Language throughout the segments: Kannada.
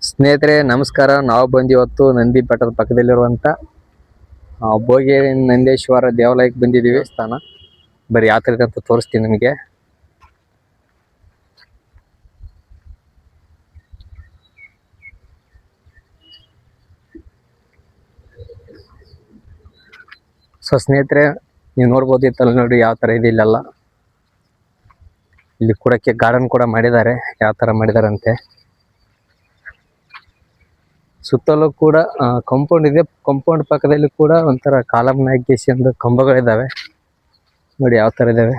ಸ್ನೇಹಿತರೆ ನಮಸ್ಕಾರ. ನಾವು ಬಂದಿವತ್ತು ನಂದಿ ಬೆಟ್ಟದ ಪಕ್ಕದಲ್ಲಿರುವಂತ ಭೋಗಿ ನಂದೇಶ್ವರ ದೇವಾಲಯಕ್ಕೆ ಬಂದಿದ್ದೀವಿ. ಸ್ಥಾನ ಬರೀ ಯಾತ್ರೆ ಅಂತ ತೋರಿಸ್ತೀನಿ ನಿಮಗೆ. ಸೊ ಸ್ನೇಹಿತರೆ, ನೀವು ನೋಡ್ಬೋದು ಇತ್ತಲ್ಲ ನೋಡಿ ಯಾವ ತರ ಇದೆ ಇಲ್ಲೆಲ್ಲ. ಇಲ್ಲಿ ಕೂಡಕ್ಕೆ ಗಾರ್ಡನ್ ಕೂಡ ಮಾಡಿದ್ದಾರೆ. ಯಾವ ತರ ಮಾಡಿದ್ದಾರೆ ಅಂತೆ. ಸುತ್ತಲೂ ಕೂಡ ಕಾಂಪೌಂಡ್ ಇದೆ. ಕಾಂಪೌಂಡ್ ಪಕ್ಕದಲ್ಲಿ ಕೂಡ ಒಂಥರ ಕಾಲಂ ನಾಯಕೇಶಿ ಒಂದು ಕಂಬಗಳಿದ್ದಾವೆ ನೋಡಿ ಯಾವ ತರ ಇದಾವೆ.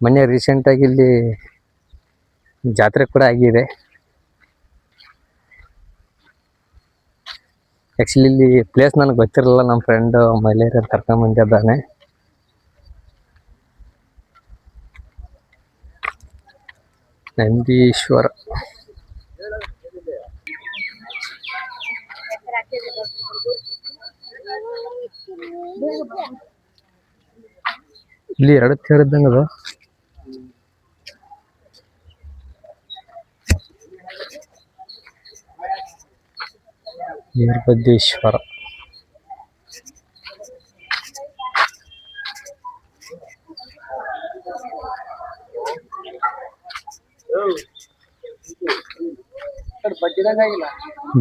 ಮೊನ್ನೆ ರೀಸೆಂಟ್ ಆಗಿ ಇಲ್ಲಿ ಜಾತ್ರೆ ಕೂಡ ಆಗಿದೆ. ಆಕ್ಚುಲಿ ಇಲ್ಲಿ ಪ್ಲೇಸ್ ನನಗೆ ಗೊತ್ತಿರಲಿಲ್ಲ. ನಮ್ಮ ಫ್ರೆಂಡ್ ಮಲೇರಿಯಾ ಕರ್ಕೊಂಡ್ ಬಂದಿದ್ದಾನೆ. ನಂದೀಶ್ವರ ಇಲ್ಲಿ ಎರಡು ತೇರಿದ್ದಂಗ ಅದು. ವೀರಭದ್ರೇಶ್ವರ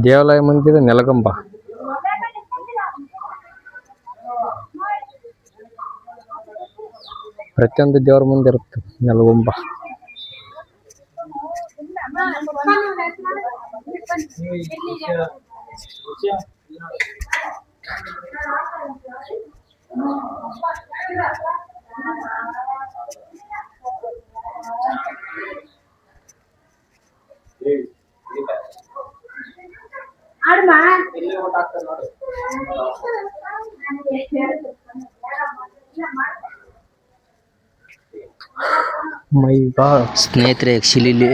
ದೇವಾಲಯ ಮುಂದಿದೆ ನೆಲಗಂಬ. ಪ್ರತಿಯೊಂದು ದೇವರ ಮುಂದೆ ಇರುತ್ತೆ ನೆಲಗಂಬ. ಸ್ನೇಹಿತರೆ, ಆ್ಯಕ್ಚುಲಿ ಇಲ್ಲಿ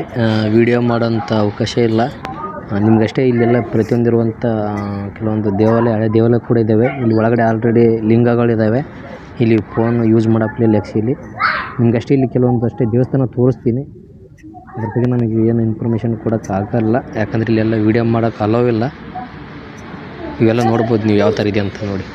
ವಿಡಿಯೋ ಮಾಡೋಂಥ ಅವಕಾಶ ಇಲ್ಲ ನಿಮಗಷ್ಟೇ. ಇಲ್ಲೆಲ್ಲ ಪ್ರತಿಯೊಂದಿರುವಂಥ ಕೆಲವೊಂದು ದೇವಾಲಯ, ಹಳೆ ದೇವಾಲಯ ಕೂಡ ಇದ್ದಾವೆ. ಇಲ್ಲಿ ಒಳಗಡೆ ಆಲ್ರೆಡಿ ಲಿಂಗಗಳಿದ್ದಾವೆ. ಇಲ್ಲಿ ಫೋನ್ ಯೂಸ್ ಮಾಡೋಕ್ಕಿಲ್ಲ. ಆ್ಯಕ್ಚುಲಿ ನಿಮಗಷ್ಟೇ ಇಲ್ಲಿ ಕೆಲವೊಂದು ಅಷ್ಟೇ ದೇವಸ್ಥಾನ ತೋರಿಸ್ತೀನಿ. ಅದ್ರ ಬಗ್ಗೆ ನನಗೆ ಏನು ಇನ್ಫಾರ್ಮೇಷನ್ ಕೊಡೋಕ್ಕೆ ಆಗಲ್ಲ, ಯಾಕಂದರೆ ಇಲ್ಲೆಲ್ಲ ವಿಡಿಯೋ ಮಾಡೋಕ್ಕೆ ಅಲೋ ಇಲ್ಲ. ಇವೆಲ್ಲ ನೋಡ್ಬೋದು ನೀವು ಯಾವ ಥರ ಇದೆ ಅಂತ ನೋಡಿ.